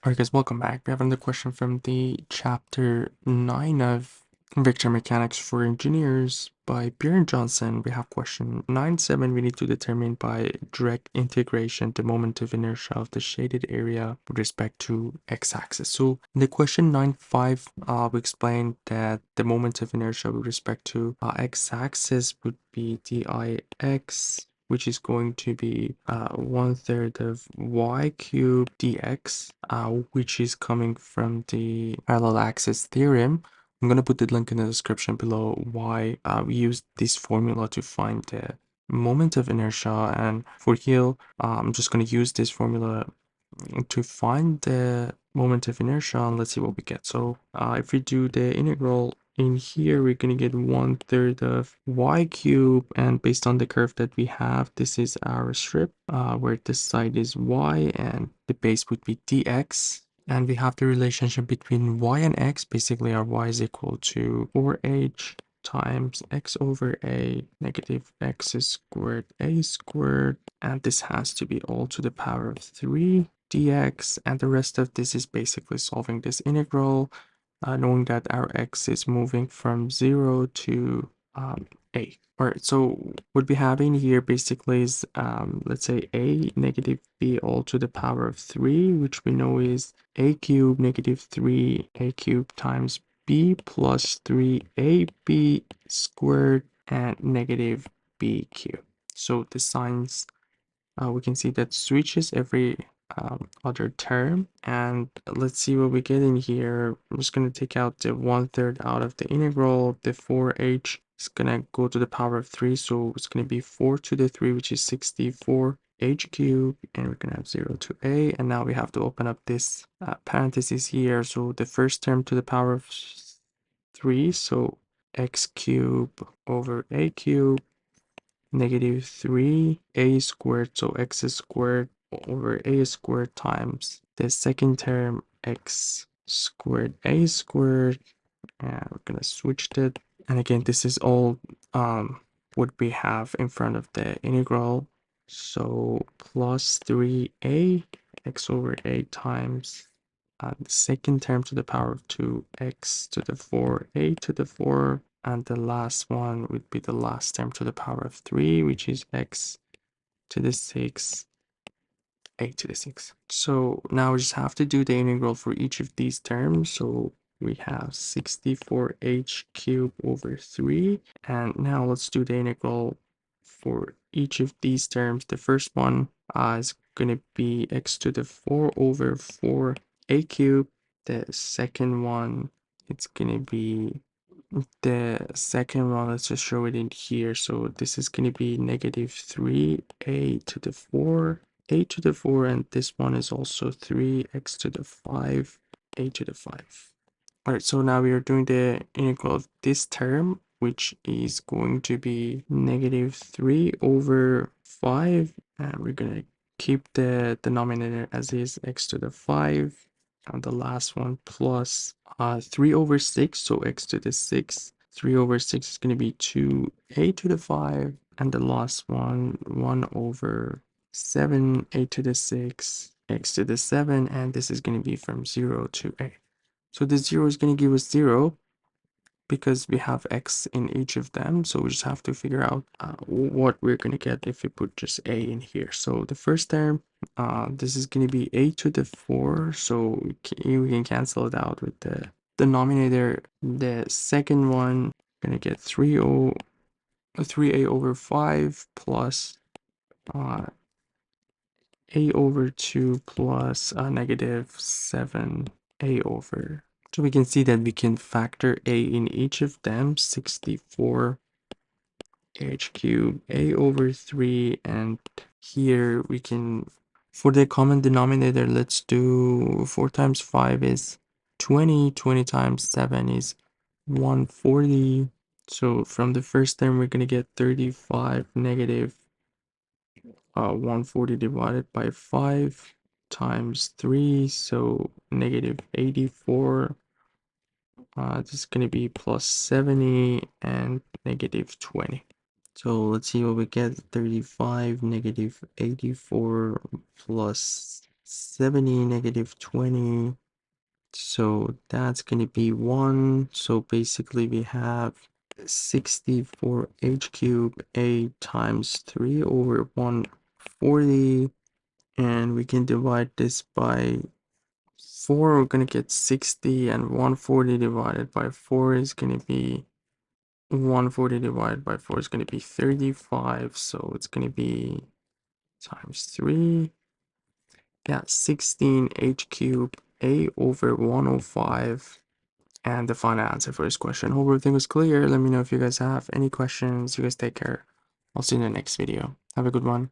Alright guys, welcome back. We have another question from the chapter 9 of Vector Mechanics for Engineers by beer&johnston. We have question 9.7. We need to determine by direct integration the moment of inertia of the shaded area with respect to x-axis. So in the question 9.5, we explained that the moment of inertia with respect to x-axis would be dix, which is going to be 1/3 of y cubed dx, which is coming from the parallel axis theorem. I'm going to put the link in the description below why we use this formula to find the moment of inertia. And for here, I'm just going to use this formula to find the moment of inertia, and let's see what we get. So if we do the integral in here, we're going to get 1/3 of y cubed, and based on the curve that we have, this is our strip where this side is y and the base would be dx. And we have the relationship between y and x. Basically, our y is equal to 4h times x over a negative x squared a squared, and this has to be all to the power of 3 dx, and the rest of this is basically solving this integral, knowing that our x is moving from 0 to a. All right, so what we have in here basically is, let's say a negative b all to the power of 3, which we know is a cubed negative 3 a cubed times b plus 3ab squared and negative b cubed. So the signs, we can see that switches every other term, and let's see what we get in here. I'm just going to take out the 1/3 out of the integral. The 4h is going to go to the power of 3, so it's going to be 4 to the 3, which is 64 h cubed, and we're going to have 0 to a. And now we have to open up this parenthesis here. So the first term to the power of 3, so x cubed over a cubed, negative 3a squared, so x squared over a squared times the second term x squared a squared, and we're gonna switch that. And again, this is all what we have in front of the integral, so plus 3a x over a times the second term to the power of 2x to the 4 a to the 4, and the last one would be the last term to the power of 3, which is x to the 6 a to the 6. So now we just have to do the integral for each of these terms. So we have 64h cubed over 3, and now let's do the integral for each of these terms. The first one is going to be x to the 4 over 4a cubed. The second one, it's going to be let's just show it in here. So this is going to be negative 3a to the 4 a to the 4, and this one is also 3x to the 5 a to the 5. All right, so now we are doing the integral of this term, which is going to be negative 3 over 5, and we're going to keep the denominator as is, x to the 5, and the last one plus 3 over 6, so x to the 6. 3 over 6 is going to be 2a to the 5, and the last one 1 over 7 a to the 6 x to the 7, and this is going to be from 0 to a. So the 0 is going to give us 0 because we have x in each of them. So we just have to figure out what we're going to get if we put just a in here. So the first term, this is going to be a to the 4. So we can cancel it out with the denominator. The second one, going to get 3a over 5 plus a over 2 plus negative 7a over. So we can see that we can factor a in each of them, 64 h cubed a over 3, and here we can, for the common denominator, let's do 4 times 5 is 20, 20 times 7 is 140. So from the first term, we're going to get 35 negative 140 divided by 5 times 3, so negative 84. This is going to be plus 70 and negative 20. So let's see what we get. 35 negative 84 plus 70 negative 20. So that's going to be 1. So basically we have 60 for h cubed a times 3 over 140. And we can divide this by 4. We're going to get 60, and 140 divided by 4 is going to be 140 divided by 4 is going to be 35. So it's going to be times 3. Yeah, 16 h cubed a over 105. And the final answer for this question. Hope everything was clear. Let me know if you guys have any questions. You guys take care. I'll see you in the next video. Have a good one.